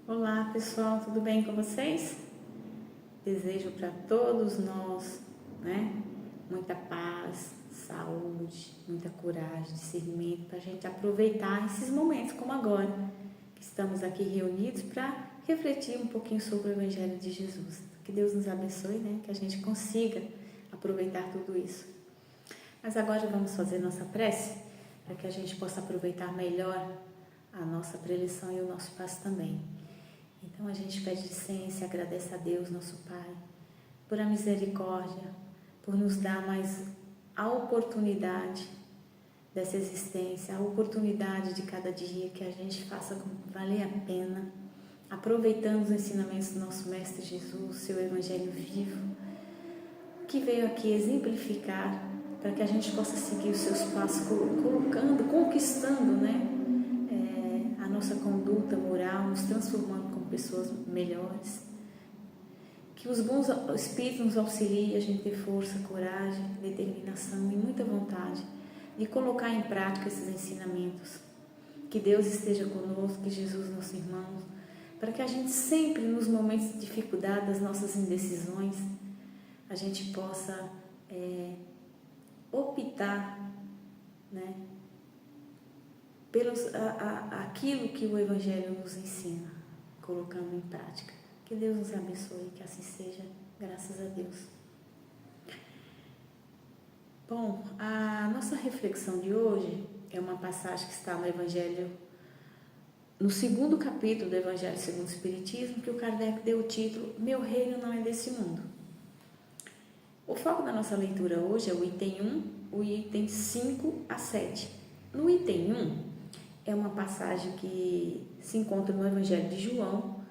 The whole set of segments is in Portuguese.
Olá pessoal, tudo bem com vocês? Desejo para todos nós, muita paz, saúde, muita coragem, discernimento para a gente aproveitar esses momentos como agora, que estamos aqui reunidos para refletir um pouquinho sobre o Evangelho de Jesus. Que Deus nos abençoe, que a gente consiga aproveitar tudo isso. Mas agora vamos fazer nossa prece para que a gente possa aproveitar melhor a nossa preleção e o nosso passo também. Então a gente pede licença e agradece a Deus, nosso Pai, por a misericórdia, por nos dar mais a oportunidade dessa existência, a oportunidade de cada dia que a gente faça valer a pena, aproveitando os ensinamentos do nosso Mestre Jesus, seu Evangelho vivo, que veio aqui exemplificar para que a gente possa seguir os seus passos, conquistando, a nossa conduta moral, nos transformando como pessoas melhores. Que os bons espíritos nos auxiliem a gente ter força, coragem, determinação e muita vontade de colocar em prática esses ensinamentos. Que Deus esteja conosco, que Jesus, nosso irmão, para que a gente sempre, nos momentos de dificuldade, das nossas indecisões, a gente possa optar, aquilo que o Evangelho nos ensina, colocando em prática. Que Deus nos abençoe, que assim seja, graças a Deus. Bom, a nossa reflexão de hoje é uma passagem que está no Evangelho, no 2º capítulo do Evangelho segundo o Espiritismo, que o Kardec deu o título Meu Reino Não É Desse Mundo. O foco da nossa leitura hoje é o item 1, o item 5 a 7. No item 1, é uma passagem que se encontra no Evangelho de João,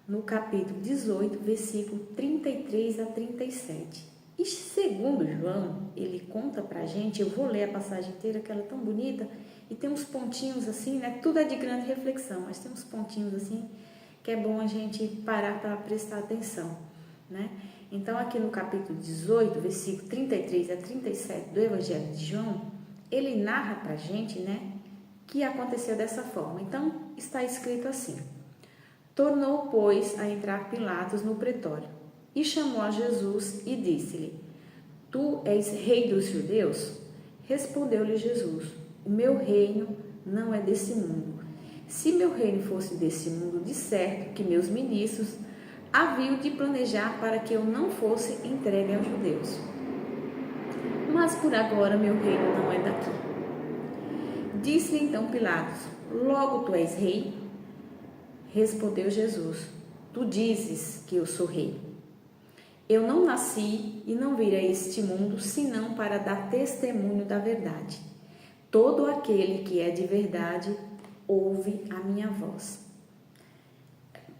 no capítulo 18, versículo 33 a 37. E segundo João, ele conta pra gente, eu vou ler a passagem inteira, que ela é tão bonita, e tem uns pontinhos assim, tudo é de grande reflexão, mas tem uns pontinhos assim, que é bom a gente parar para prestar atenção, Então, aqui no capítulo 18, versículo 33 a 37 do Evangelho de João, ele narra pra gente, que aconteceu dessa forma. Então, está escrito assim: Tornou, pois, a entrar Pilatos no pretório, e chamou a Jesus e disse-lhe: Tu és rei dos judeus? Respondeu-lhe Jesus: O meu reino não é desse mundo. Se meu reino fosse desse mundo, de certo que meus ministros haviam de planejar para que eu não fosse entregue aos judeus. Mas por agora meu reino não é daqui. Disse-lhe então Pilatos: Logo tu és rei? Respondeu Jesus: Tu dizes que eu sou rei. Eu não nasci e não vim a este mundo senão para dar testemunho da verdade. Todo aquele que é de verdade ouve a minha voz.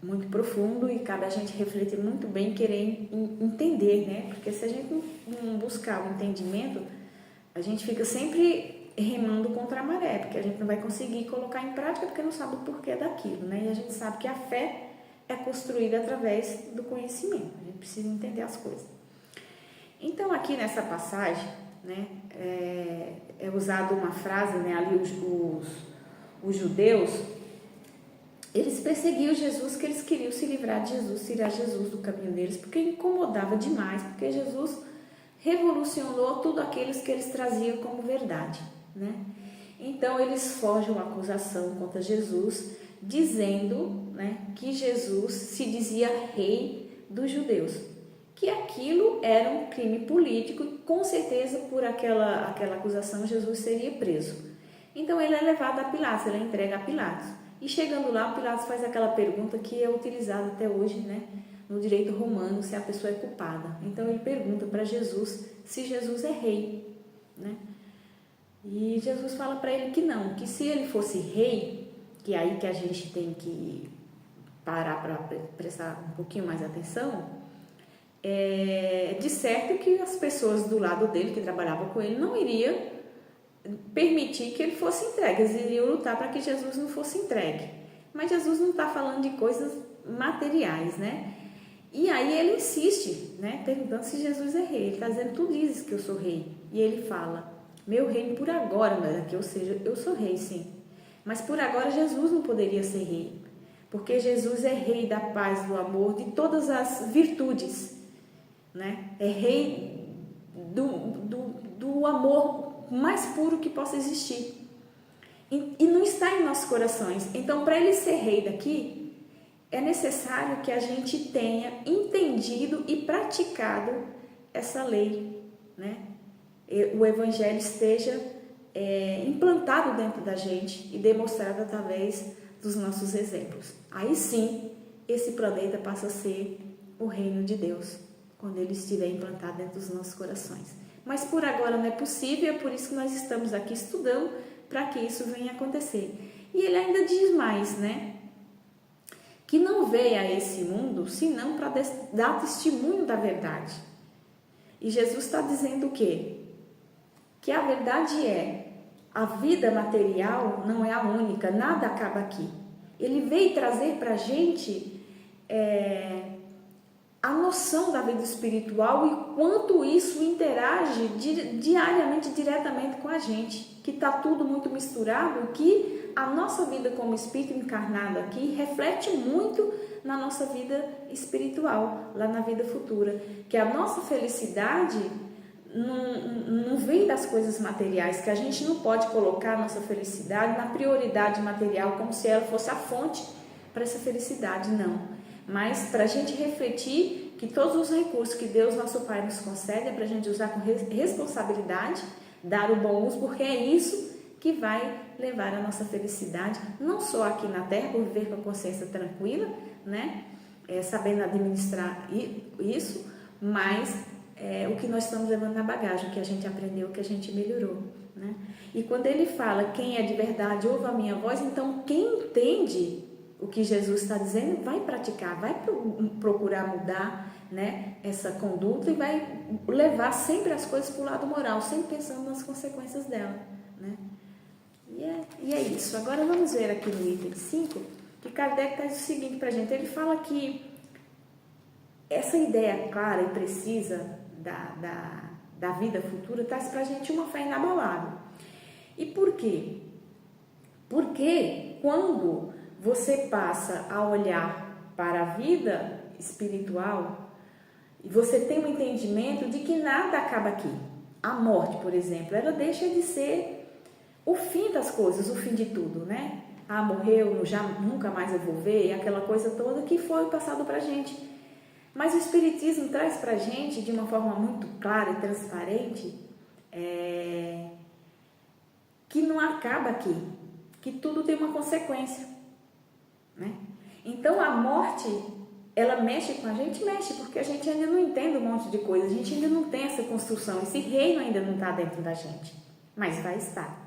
Muito profundo e cabe a gente refletir muito bem, querer entender, Porque se a gente não buscar o entendimento, a gente fica sempre remando contra a maré, porque a gente não vai conseguir colocar em prática porque não sabe o porquê daquilo, E a gente sabe que a fé é construída através do conhecimento, a gente precisa entender as coisas. Então, aqui nessa passagem, é usada uma frase, ali os judeus, eles perseguiam Jesus, que eles queriam se livrar de Jesus, tirar Jesus do caminho deles, porque incomodava demais, porque Jesus revolucionou tudo aqueles que eles traziam como verdade, Então, eles forjam uma acusação contra Jesus, dizendo, que Jesus se dizia rei dos judeus, que aquilo era um crime político e com certeza por aquela acusação Jesus seria preso. Então, ele é levado a Pilatos, ele é entregue a Pilatos. E chegando lá, Pilatos faz aquela pergunta que é utilizada até hoje, no direito romano, se a pessoa é culpada. Então, ele pergunta para Jesus se Jesus é rei, E Jesus fala para ele que não, que se ele fosse rei, que é aí que a gente tem que parar para prestar um pouquinho mais atenção, de certo que as pessoas do lado dele, que trabalhavam com ele, não iriam permitir que ele fosse entregue, eles iriam lutar para que Jesus não fosse entregue. Mas Jesus não está falando de coisas materiais, E aí ele insiste, perguntando se Jesus é rei. Ele está dizendo: Tu dizes que eu sou rei. E ele fala: Meu reino por agora não é daqui, ou seja, eu sou rei, sim. Mas por agora Jesus não poderia ser rei, porque Jesus é rei da paz, do amor, de todas as virtudes, né? É rei do amor mais puro que possa existir. E não está em nossos corações. Então, para ele ser rei daqui, é necessário que a gente tenha entendido e praticado essa lei, né? O evangelho esteja implantado dentro da gente e demonstrado através dos nossos exemplos. Aí sim, esse planeta passa a ser o reino de Deus, quando ele estiver implantado dentro dos nossos corações. Mas por agora não é possível, é por isso que nós estamos aqui estudando para que isso venha a acontecer. E ele ainda diz mais, né? Que não veio a esse mundo senão para dar testemunho da verdade. E Jesus está dizendo o quê? Que a verdade a vida material não é a única, nada acaba aqui. Ele veio trazer para a gente a noção da vida espiritual e quanto isso interage diariamente, diretamente com a gente, que está tudo muito misturado, que a nossa vida como espírito encarnado aqui reflete muito na nossa vida espiritual, lá na vida futura, que a nossa felicidade não vem das coisas materiais, que a gente não pode colocar a nossa felicidade na prioridade material como se ela fosse a fonte para essa felicidade, não. Mas para a gente refletir que todos os recursos que Deus, nosso Pai, nos concede é para a gente usar com responsabilidade, dar o bom uso, porque é isso que vai levar a nossa felicidade, não só aqui na Terra, por viver com a consciência tranquila, né? Sabendo administrar isso, mas o que nós estamos levando na bagagem, o que a gente aprendeu, o que a gente melhorou, né? E quando ele fala, quem é de verdade ouve a minha voz, então quem entende o que Jesus está dizendo vai praticar, vai procurar mudar, né, essa conduta e vai levar sempre as coisas para o lado moral, sempre pensando nas consequências dela, né? E é isso. Agora vamos ver aqui no item 5, que Kardec traz o seguinte para a gente. Ele fala que essa ideia clara e precisa da vida futura traz para a gente uma fé inabalável. E por quê? Porque quando você passa a olhar para a vida espiritual e você tem um entendimento de que nada acaba aqui. A morte, por exemplo, ela deixa de ser o fim das coisas, o fim de tudo, né? Morreu, já nunca mais eu vou ver, aquela coisa toda que foi passado para a gente. Mas o Espiritismo traz para a gente, de uma forma muito clara e transparente, que não acaba aqui, que tudo tem uma consequência, né? Então a morte, ela mexe com a gente? Mexe, porque a gente ainda não entende um monte de coisa, a gente ainda não tem essa construção, esse reino ainda não está dentro da gente, mas vai estar.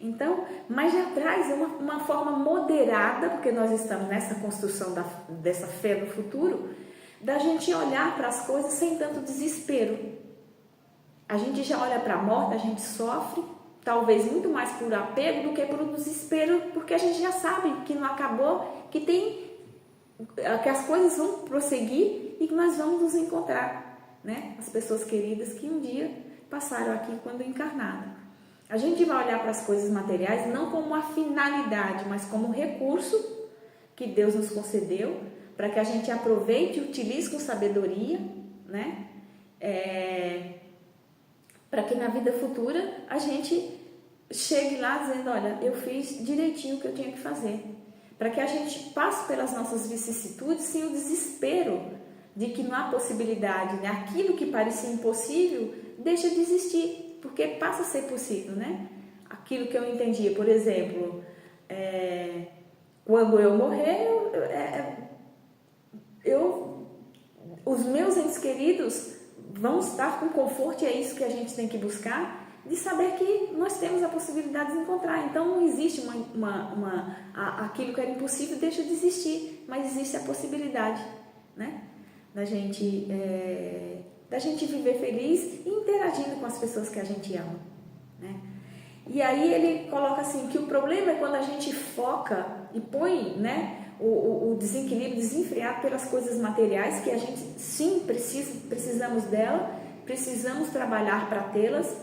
Então, mas já traz uma forma moderada, porque nós estamos nessa construção dessa fé no futuro, da gente olhar para as coisas sem tanto desespero. A gente já olha para a morte, a gente sofre, talvez muito mais por apego do que por desespero, porque a gente já sabe que não acabou, que as coisas vão prosseguir e que nós vamos nos encontrar, né? As pessoas queridas que um dia passaram aqui quando encarnaram. A gente vai olhar para as coisas materiais não como uma finalidade, mas como um recurso que Deus nos concedeu para que a gente aproveite e utilize com sabedoria, né? Para que na vida futura a gente chegue lá dizendo, olha, eu fiz direitinho o que eu tinha que fazer. Para que a gente passe pelas nossas vicissitudes sem o desespero de que não há possibilidade, né? Aquilo que parecia impossível deixa de existir, porque passa a ser possível, né? Aquilo que eu entendia, por exemplo, quando eu morrer, os meus entes queridos vão estar com conforto, e é isso que a gente tem que buscar, de saber que nós temos a possibilidade de encontrar. Então não existe aquilo que era impossível deixa de existir, mas existe a possibilidade, né? Da gente viver feliz e interagindo com as pessoas que a gente ama, né? E aí ele coloca assim, que o problema é quando a gente foca e põe, né, o desequilíbrio desenfreado pelas coisas materiais, que a gente sim precisamos dela, precisamos trabalhar para tê-las,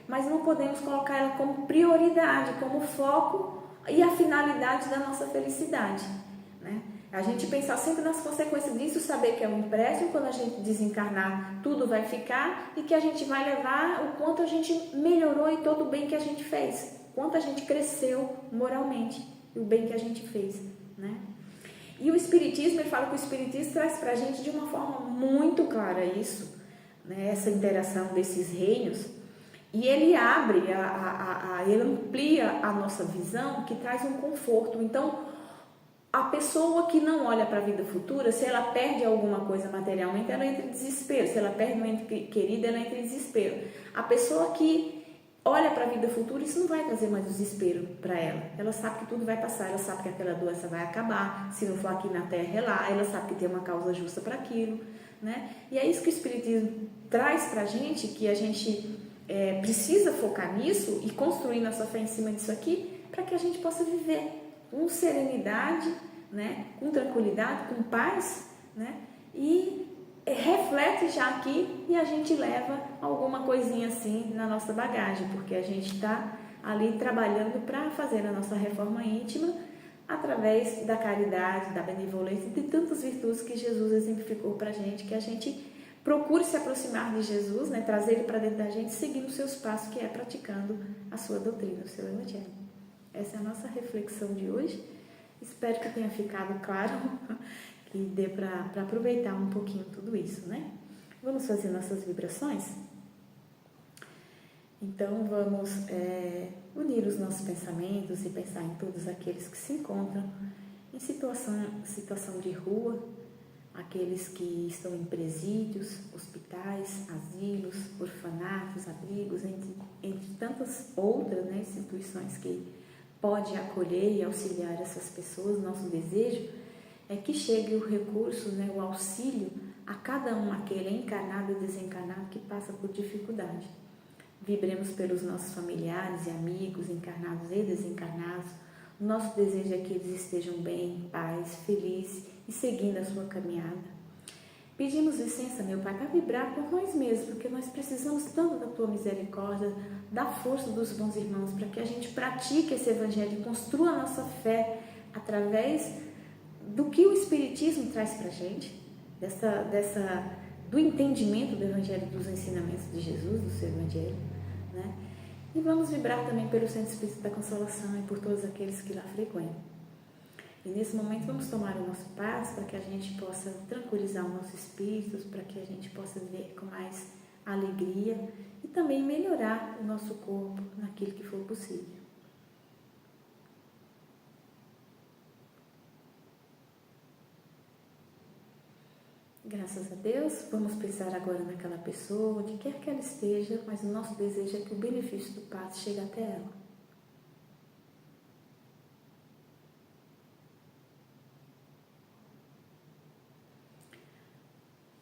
mas não podemos colocar ela como prioridade, como foco e a finalidade da nossa felicidade, né? A gente pensar sempre nas consequências disso, saber que é um empréstimo, quando a gente desencarnar, tudo vai ficar e que a gente vai levar o quanto a gente melhorou e todo o bem que a gente fez, quanto a gente cresceu moralmente e o bem que a gente fez, né? E o Espiritismo, ele fala que o Espiritismo traz pra gente de uma forma muito clara isso, né? Essa interação desses reinos, e ele abre, ele amplia a nossa visão, que traz um conforto. Então, a pessoa que não olha para a vida futura, se ela perde alguma coisa materialmente, ela entra em desespero. Se ela perde um ente querido, ela entra em desespero. A pessoa que olha para a vida futura, isso não vai trazer mais desespero para ela. Ela sabe que tudo vai passar, ela sabe que aquela doença vai acabar, se não for aqui na Terra é lá, ela sabe que tem uma causa justa para aquilo, né? E é isso que o Espiritismo traz para a gente, que a gente precisa focar nisso e construir nossa fé em cima disso aqui, para que a gente possa viver com serenidade, né, com tranquilidade, com paz, né, e reflete já aqui e a gente leva alguma coisinha assim na nossa bagagem, porque a gente está ali trabalhando para fazer a nossa reforma íntima através da caridade, da benevolência e de tantas virtudes que Jesus exemplificou para a gente, que a gente procure se aproximar de Jesus, né, trazer ele para dentro da gente, seguindo os seus passos, que é praticando a sua doutrina, o seu evangelho. Essa é a nossa reflexão de hoje. Espero que tenha ficado claro, que dê para aproveitar um pouquinho tudo isso, né? Vamos fazer nossas vibrações? Então, vamos unir os nossos pensamentos e pensar em todos aqueles que se encontram em situação de rua, aqueles que estão em presídios, hospitais, asilos, orfanatos, abrigos, entre tantas outras, né, instituições que pode acolher e auxiliar essas pessoas. Nosso desejo é que chegue o recurso, né, o auxílio a cada um, aquele encarnado e desencarnado que passa por dificuldade. Vibremos pelos nossos familiares e amigos, encarnados e desencarnados. O nosso desejo é que eles estejam bem, em paz, felizes e seguindo a sua caminhada. Pedimos licença, meu Pai, para vibrar por nós mesmos, porque nós precisamos tanto da Tua misericórdia, da força dos bons irmãos, para que a gente pratique esse Evangelho e construa a nossa fé através do que o Espiritismo traz para a gente, do entendimento do Evangelho, dos ensinamentos de Jesus, do seu Evangelho, né? E vamos vibrar também pelo Centro Espírita da Consolação e por todos aqueles que lá frequentam. E nesse momento vamos tomar o nosso passo para que a gente possa tranquilizar o nosso espírito, para que a gente possa viver com mais alegria e também melhorar o nosso corpo naquilo que for possível. Graças a Deus, vamos pensar agora naquela pessoa, onde quer que ela esteja, mas o nosso desejo é que o benefício do passe chegue até ela.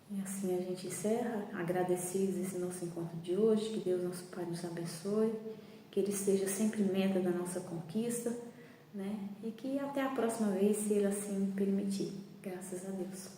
E assim a gente encerra, agradecidos esse nosso encontro de hoje, que Deus nosso Pai nos abençoe, que Ele esteja sempre meta da nossa conquista, né? E que até a próxima vez, se Ele assim permitir. Graças a Deus.